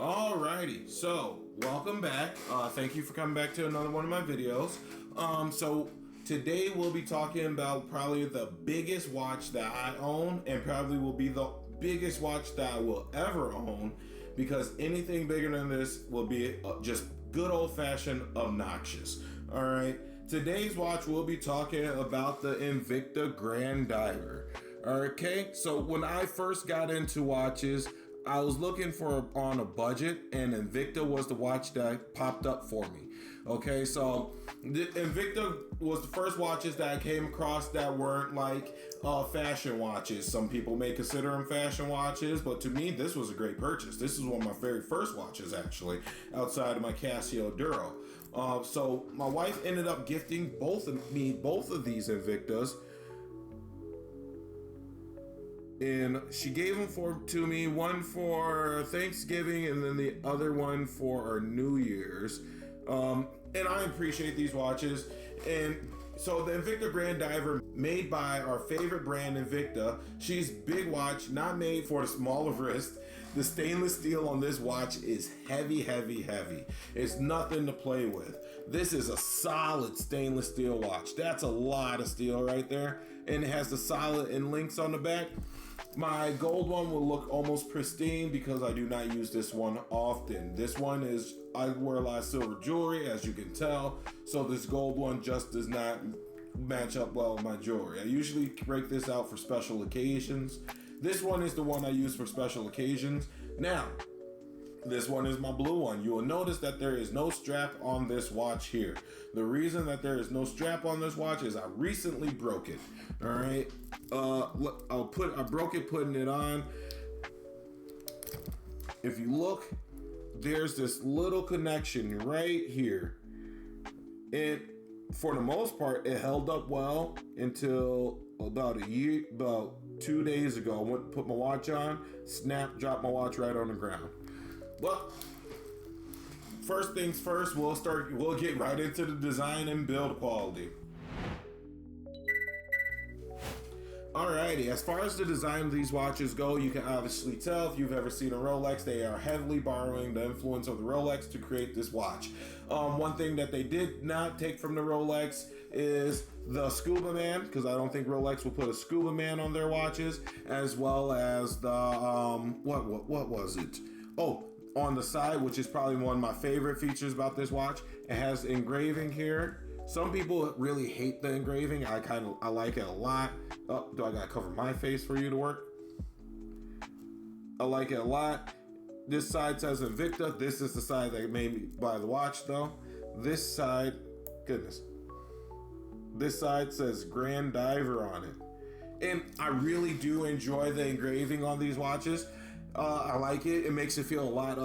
Alrighty, so welcome back. Thank you for coming back to another one of my videos. So today we'll be talking about probably the biggest watch that I own, and probably will be the biggest watch that I will ever own, because anything bigger than this will be just good old-fashioned obnoxious. Alright, today's watch we'll be talking about the Invicta Grand Diver. Okay, so when I first got into watches, I was looking for on a budget, and Invicta was the watch that popped up for me. Okay, so the Invicta was the first watches that I came across that weren't like fashion watches. Some people may consider them fashion watches, but to me, this was a great purchase. This is one of my very first watches, actually, outside of my Casio Duro. So my wife ended up gifting both of these Invictas. And she gave them to me, one for Thanksgiving and then the other one for our New Year's. And I appreciate these watches. And so the Invicta Grand Diver, made by our favorite brand, Invicta. She's big watch, not made for the smaller wrist. The stainless steel on this watch is heavy, heavy, heavy. It's nothing to play with. This is a solid stainless steel watch. That's a lot of steel right there. And it has the solid and links on the back. My gold one will look almost pristine because I do not use this one often. This one is, I wear a lot of silver jewelry, as you can tell, so this gold one just does not match up well with my jewelry. I usually break this out for special occasions. This one is the one I use for special occasions. Now, this one is my blue one. You will notice that there is no strap on this watch here. The reason that there is no strap on this watch is I recently broke it. All right. I broke it putting it on. If you look, there's this little connection right here. And for the most part, it held up well until about 2 days ago. I went and put my watch on, snapped, dropped my watch right on the ground. Well, first things first, we'll get right into the design and build quality. Alrighty, as far as the design of these watches go, you can obviously tell if you've ever seen a Rolex, they are heavily borrowing the influence of the Rolex to create this watch. One thing that they did not take from the Rolex is the Scuba Man, because I don't think Rolex will put a Scuba Man on their watches, as well as the, what was it? Oh, on the side, which is probably one of my favorite features about this watch, it has engraving here. Some people really hate the engraving. I like it a lot. Oh, do I gotta cover my face for you to work? I like it a lot. This side says Invicta. This is the side that made me buy the watch, though. This side, goodness. This side says Grand Diver on it. And I really do enjoy the engraving on these watches. I like it. It makes it feel a lot,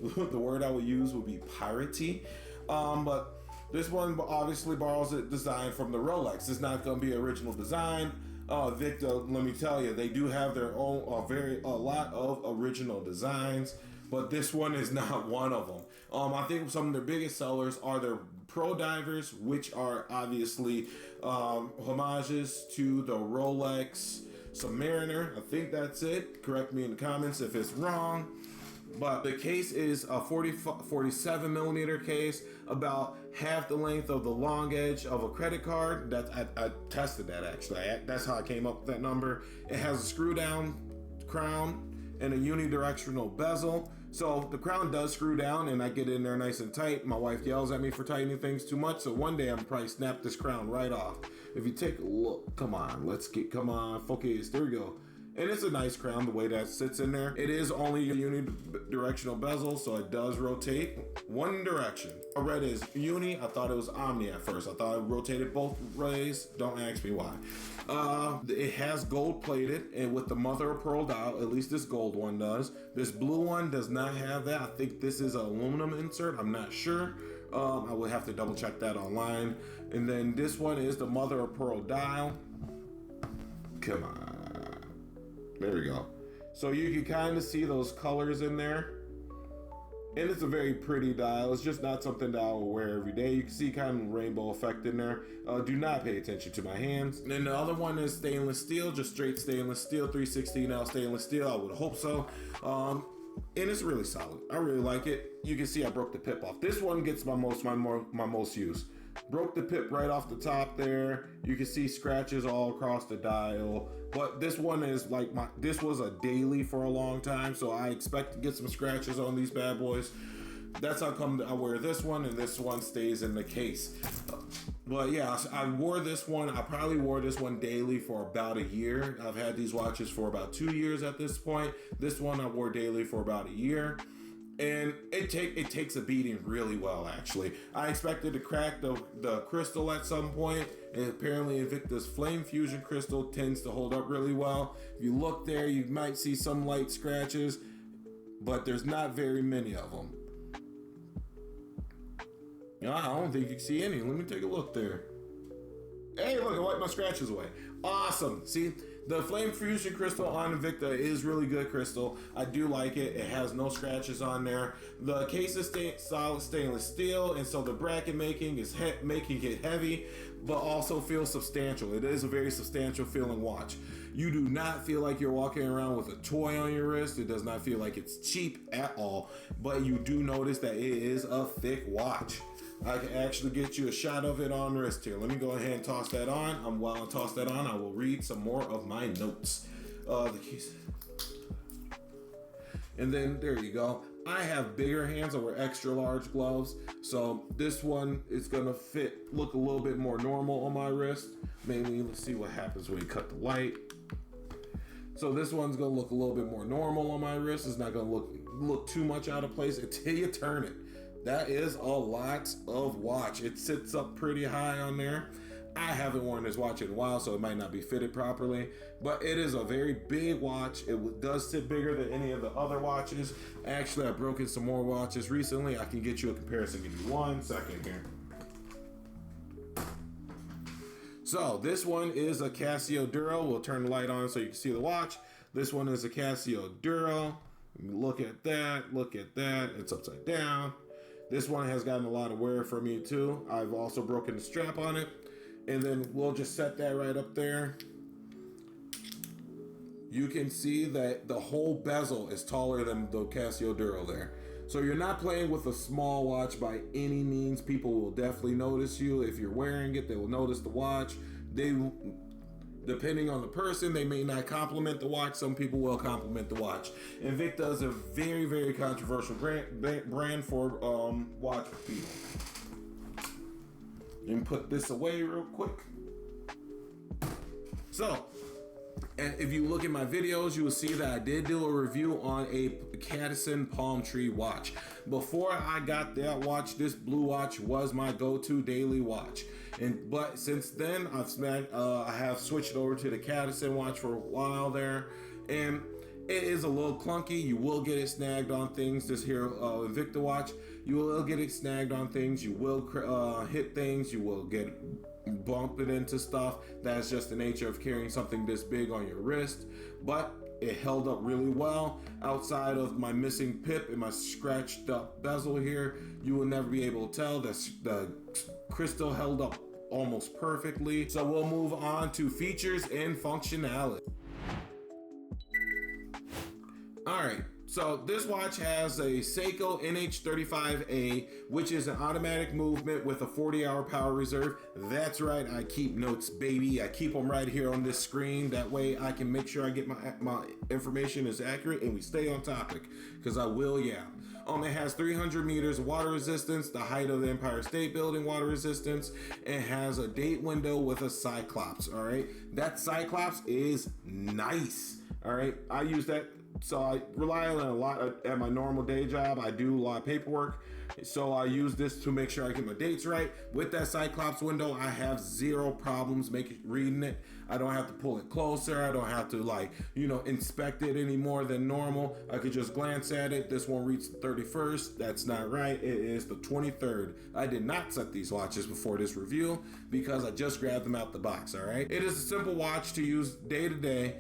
the word I would use would be piratey. But this one obviously borrows a design from the Rolex. It's not going to be original design. Invicta, let me tell you, they do have their own, a lot of original designs, but this one is not one of them. I think some of their biggest sellers are their Pro Divers, which are obviously homages to the Rolex Submariner. I think that's it. Correct me in the comments if it's wrong. But the case is a 47 millimeter case, about half the length of the long edge of a credit card. I tested that actually. That's how I came up with that number. It has a screw down crown and a unidirectional bezel. So the crown does screw down and I get in there nice and tight. My wife yells at me for tightening things too much. So one day I'm probably snap this crown right off. If you take a look, come on, focus. There we go. And it's a nice crown the way that sits in there. It is only a unidirectional bezel, so it does rotate one direction. I read it as uni. I thought it was omni at first. I thought it rotated both ways. Don't ask me why. It has gold plated and with the mother of pearl dial, at least this gold one does. This blue one does not have that. I think this is an aluminum insert. I'm not sure. I would have to double check that online. And then this one is the mother of pearl dial. Come on. There we go. So you can kind of see those colors in there. And it's a very pretty dial. It's just not something that I will wear every day. You can see kind of rainbow effect in there. Do not pay attention to my hands. And then the other one is stainless steel, just straight stainless steel, 316L stainless steel. I would hope so. And it's really solid. I really like it. You can see I broke the pip off. This one gets my most use. Broke the pip right off the top there. You can see scratches all across the dial. But this one is like this was a daily for a long time, so I expect to get some scratches on these bad boys. That's how come I wear this one, and this one stays in the case. But yeah, I wore this one. I probably wore this one daily for about a year. I've had these watches for about 2 years at this point. This one I wore daily for about a year. And it takes a beating really well, actually. I expected to crack the crystal at some point, and apparently Invicta's Flame Fusion crystal tends to hold up really well. If you look there, you might see some light scratches, but there's not very many of them. I don't think you can see any. Let me take a look there. Hey, look, I wiped my scratches away. Awesome. See, the Flame Fusion crystal on Invicta is really good crystal. I do like it. It has no scratches on there. The case is solid stainless steel, and so the bracket making is making it heavy, but also feels substantial. It is a very substantial feeling watch. You do not feel like you're walking around with a toy on your wrist. It does not feel like it's cheap at all, but you do notice that it is a thick watch. I can actually get you a shot of it on wrist here. Let me go ahead and toss that on. While I toss that on, I will read some more of my notes. The keys. And then there you go. I have bigger hands. I wear extra large gloves. So this one is gonna look a little bit more normal on my wrist. Maybe let's see what happens when you cut the light. So this one's gonna look a little bit more normal on my wrist. It's not gonna look too much out of place until you turn it. That is a lot of watch. It sits up pretty high on there. I haven't worn this watch in a while, so it might not be fitted properly, but it is a very big watch. It does sit bigger than any of the other watches. Actually, I've broken some more watches recently. I can get you a comparison. Give me 1 second here. So this one is a Casio Duro. We'll turn the light on so you can see the watch. This one is a Casio Duro. Look at that. Look at that. It's upside down. This one has gotten a lot of wear from me too. I've also broken the strap on it. And then we'll just set that right up there. You can see that the whole bezel is taller than the Casio Duro there. So you're not playing with a small watch by any means. People will definitely notice you. If you're wearing it, they will notice the watch. Depending on the person, they may not compliment the watch. Some people will compliment the watch. Invicta is a very, very controversial brand for watch people. And put this away real quick. So, and if you look at my videos, you will see that I did do a review on a Cadison Palm Tree watch. Before I got that watch, this blue watch was my go-to daily watch. But since then, I have switched over to the Cadison watch for a while there, and it is a little clunky. You will get it snagged on things. This here Invicta watch, you will get it snagged on things. You will hit things. You will get bumped into stuff. That's just the nature of carrying something this big on your wrist. But it held up really well. Outside of my missing pip and my scratched up bezel here, you will never be able to tell that the crystal held up almost perfectly. So we'll move on to features and functionality. All right, so this watch has a Seiko NH35A, which is an automatic movement with a 40-hour power reserve. That's right, I keep notes, baby. I keep them right here on this screen. That way I can make sure I get my information is accurate and we stay on topic, because I will, yeah. It has 300 meters of water resistance, the height of the Empire State Building water resistance. It has a date window with a Cyclops, all right? That Cyclops is nice, all right? I use that, so I rely on it a lot at my normal day job. I do a lot of paperwork, so I use this to make sure I get my dates right. With that Cyclops window, I have zero problems reading it. I don't have to pull it closer. I don't have to inspect it any more than normal. I could just glance at it. This one reads the 31st. That's not right. It is the 23rd. I did not set these watches before this review because I just grabbed them out the box, all right? It is a simple watch to use day to day.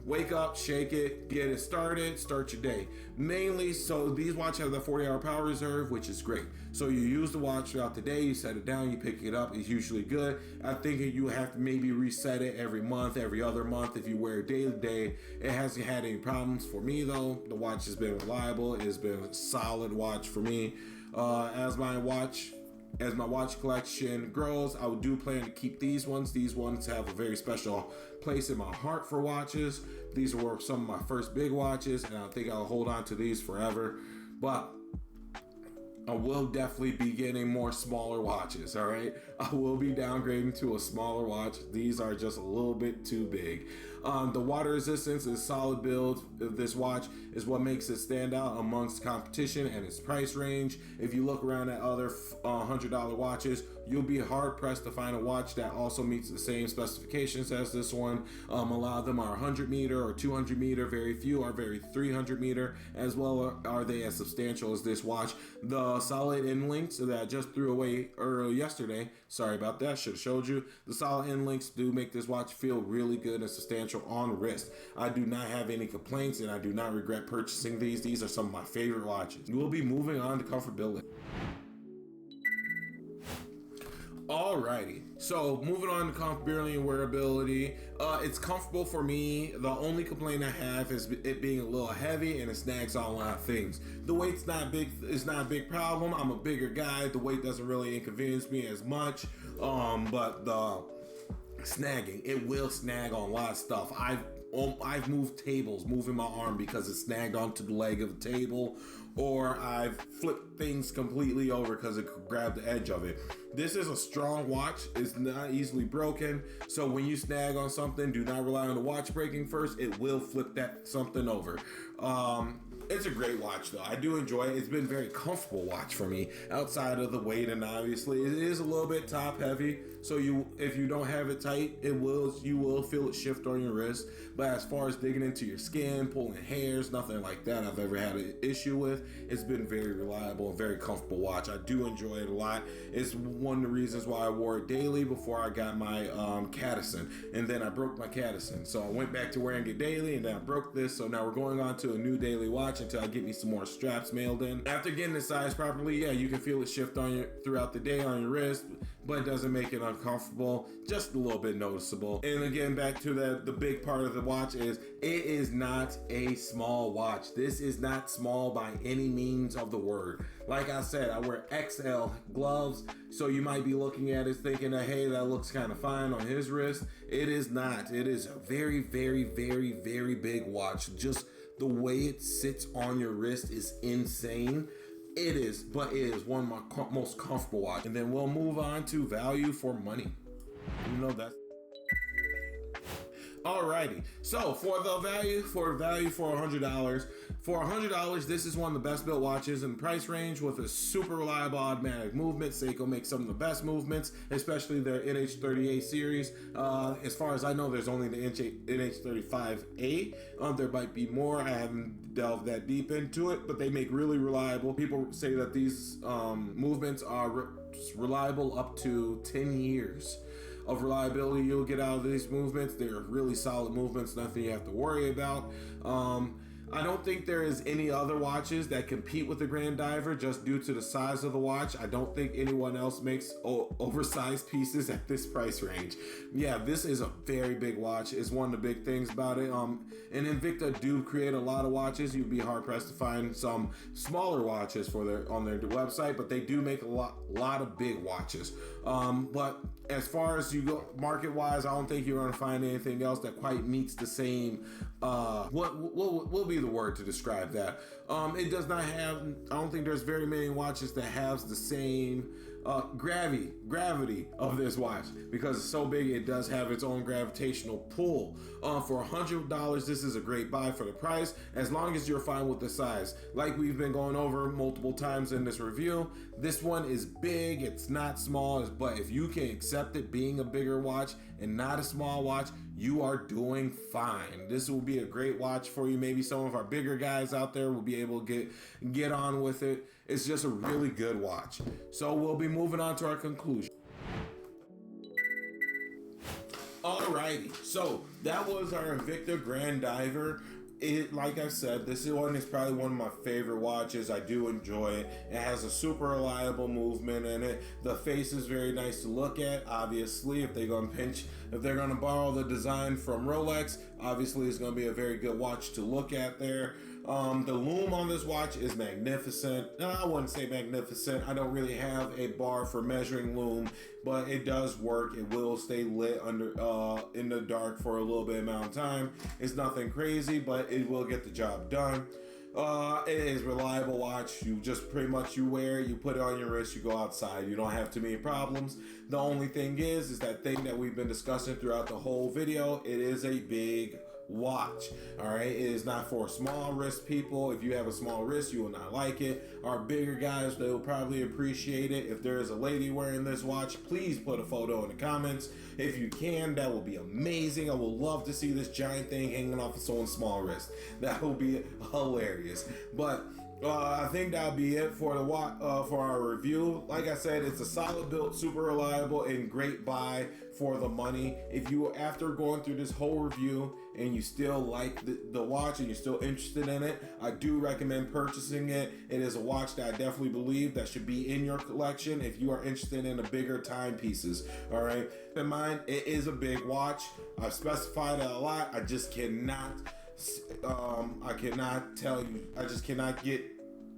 wake up, shake it, get it started, start your day. Mainly, so these watches have the 40-hour power reserve, which is great. So you use the watch throughout the day, you set it down, you pick it up, it's usually good. I think you have to maybe reset it every month, every other month if you wear it day to day. It hasn't had any problems for me though. The watch has been reliable, it's been a solid watch for me. As my watch collection grows, I do plan to keep these ones. These ones have a very special place in my heart for watches. These were some of my first big watches, and I think I'll hold on to these forever. But I will definitely be getting more smaller watches, all right? I will be downgrading to a smaller watch. These are just a little bit too big. The water resistance is solid build of this watch is what makes it stand out amongst competition and its price range. If you look around at other $100 watches, you'll be hard pressed to find a watch that also meets the same specifications as this one. A lot of them are 100 meter or 200 meter. Very few are very 300 meter, as well are they as substantial as this watch. The solid end links that I just threw away yesterday, sorry about that, should have showed you. The solid end links do make this watch feel really good and substantial on wrist. I do not have any complaints, and I do not regret purchasing these. These are some of my favorite watches. We'll be moving on to comfortability. Alrighty, so moving on to comfortability and wearability. It's comfortable for me. The only complaint I have is it being a little heavy and it snags on a lot of things. The weight's not big. It's not a big problem. I'm a bigger guy. The weight doesn't really inconvenience me as much. But the snagging, it will snag on a lot of stuff. I've moved tables, moving my arm because it snagged onto the leg of the table, or I've flipped things completely over because it grabbed the edge of it. This is a strong watch. It's not easily broken. So when you snag on something, do not rely on the watch breaking first. It will flip that something over. It's a great watch though. I do enjoy it. It's been a very comfortable watch for me outside of the weight, and obviously it is a little bit top heavy. So if you don't have it tight, you will feel it shift on your wrist. But as far as digging into your skin, pulling hairs, nothing like that I've ever had an issue with. It's been very reliable and very comfortable watch. I do enjoy it a lot. It's one of the reasons why I wore it daily before I got my Cadison, and then I broke my Cadison. So I went back to wearing it daily, and then I broke this. So now we're going on to a new daily watch until I get me some more straps mailed in. After getting it sized properly, yeah, you can feel it shift throughout the day on your wrist, but it doesn't make it uncomfortable, just a little bit noticeable. And again, back to the big part of the watch is it is not a small watch. This is not small by any means of the word. Like I said, I wear XL gloves, so you might be looking at it thinking that, hey, that looks kind of fine on his wrist. It is not. It is a very, very, very, very big watch. Just the way it sits on your wrist is insane. It is, but it is one of my most comfortable watches. And then we'll move on to value for money. You know that. Alrighty, so for $100, this is one of the best built watches in the price range with a super reliable automatic movement. Seiko makes some of the best movements, especially their NH38 series. As far as I know, there's only the NH35A. There might be more. I haven't delved that deep into it, but they make really reliable. People say that these movements are reliable up to 10 years. Of reliability you'll get out of these movements. They're really solid movements, nothing you have to worry about. I don't think there is any other watches that compete with the Grand Diver just due to the size of the watch. I don't think anyone else makes oversized pieces at this price range. Yeah, this is a very big watch. It's one of the big things about it. And Invicta do create a lot of watches. You'd be hard pressed to find some smaller watches on their website, but they do make a lot of big watches. But as far as you go market wise, I don't think you're going to find anything else that quite meets the same. What will be the word to describe that? It does not have. I don't think there's very many watches that has the same gravity of this watch, because it's so big. It does have its own gravitational pull. For $100, this is a great buy for the price, as long as you're fine with the size. Like we've been going over multiple times in this review, this one is big. It's not small, but if you can accept it being a bigger watch and not a small watch, you are doing fine. This will be a great watch for you. Maybe some of our bigger guys out there will be able to get on with it. It's just a really good watch. So we'll be moving on to our conclusion. Alrighty, so that was our Invicta Grand Diver. Like I said, this one is probably one of my favorite watches. I do enjoy it. It has a super reliable movement in it. The face is very nice to look at. Obviously, if they're gonna borrow the design from Rolex, obviously it's gonna be a very good watch to look at there. The lume on this watch is magnificent. No, I wouldn't say magnificent. I don't really have a bar for measuring lume, but it does work. It will stay lit under in the dark for a little bit amount of time. It's nothing crazy, but it will get the job done. It is a reliable watch. You just pretty much you wear it, you put it on your wrist, you go outside. You don't have too many problems. The only thing is that thing that we've been discussing throughout the whole video. It is a big watch. All right, it is not for small wrist people. If you have a small wrist, you will not like it. Our bigger guys, they will probably appreciate it. If there is a lady wearing this watch, please put a photo in the comments if you can. That will be amazing. I would love to see this giant thing hanging off of someone's small wrist. That will be hilarious. But I think that'll be it for for our review. Like I said, it's a solid build, super reliable, and great buy for the money. If you, after going through this whole review and you still like the watch and you're still interested in it, I do recommend purchasing it. It is a watch that I definitely believe that should be in your collection if you are interested in the bigger timepieces. All right, keep in mind, it is a big watch. I've specified it a lot. I just cannot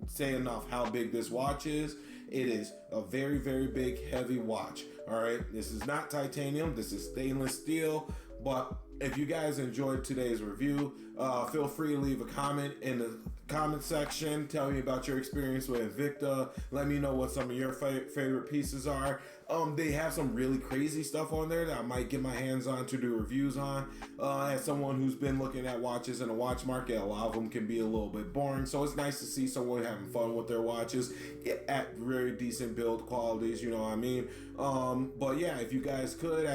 say enough how big this watch is. It is a very, very big, heavy watch. All right, this is not titanium, this is stainless steel. But if you guys enjoyed today's review, feel free to leave a comment in the comment section. Tell me about your experience with Invicta. Let me know what some of your favorite pieces are. They have some really crazy stuff on there that I might get my hands on to do reviews on. As someone who's been looking at watches in the watch market, a lot of them can be a little bit boring. So it's nice to see someone having fun with their watches at very decent build qualities, you know what I mean? But yeah, if you guys could,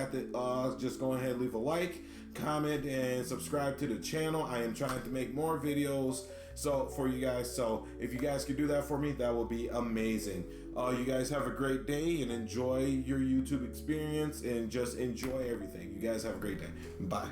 just go ahead and leave a like, comment, and subscribe to the channel. I am trying to make more videos for you guys. So if you guys could do that for me, that would be amazing. You guys have a great day and enjoy your YouTube experience and just enjoy everything. You guys have a great day. Bye.